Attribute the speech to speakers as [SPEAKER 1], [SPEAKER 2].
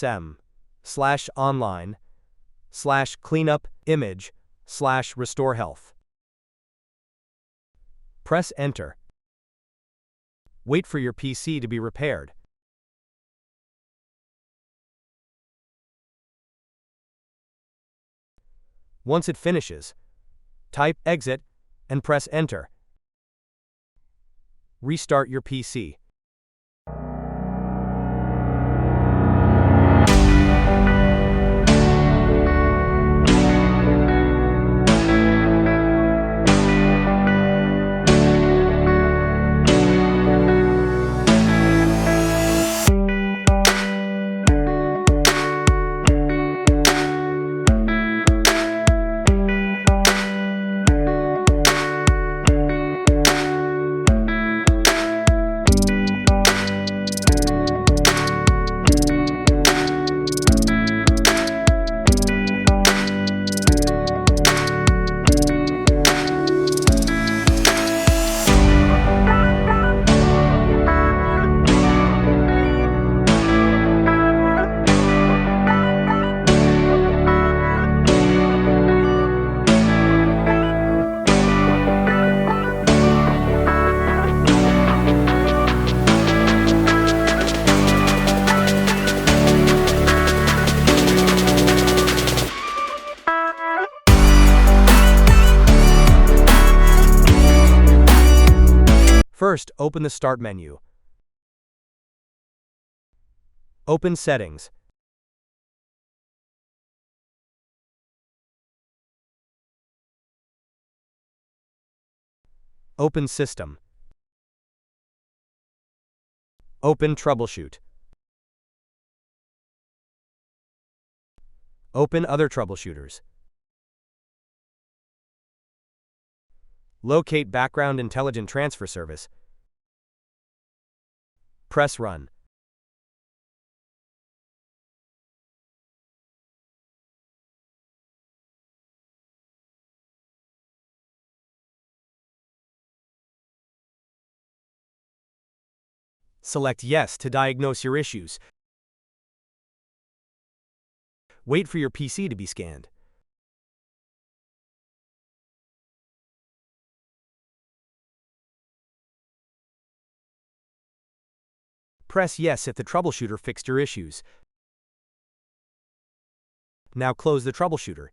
[SPEAKER 1] /online/cleanup/image/restore health. Press Enter. Wait for your PC to be repaired. Once it finishes, type exit and press Enter. Restart your PC. First, open the Start menu. Open Settings. Open System. Open Troubleshoot. Open Other Troubleshooters. Locate Background Intelligent Transfer Service. Press Run. Select Yes to diagnose your issues. Wait for your PC to be scanned. Press Yes if the troubleshooter fixed your issues. Now close the troubleshooter.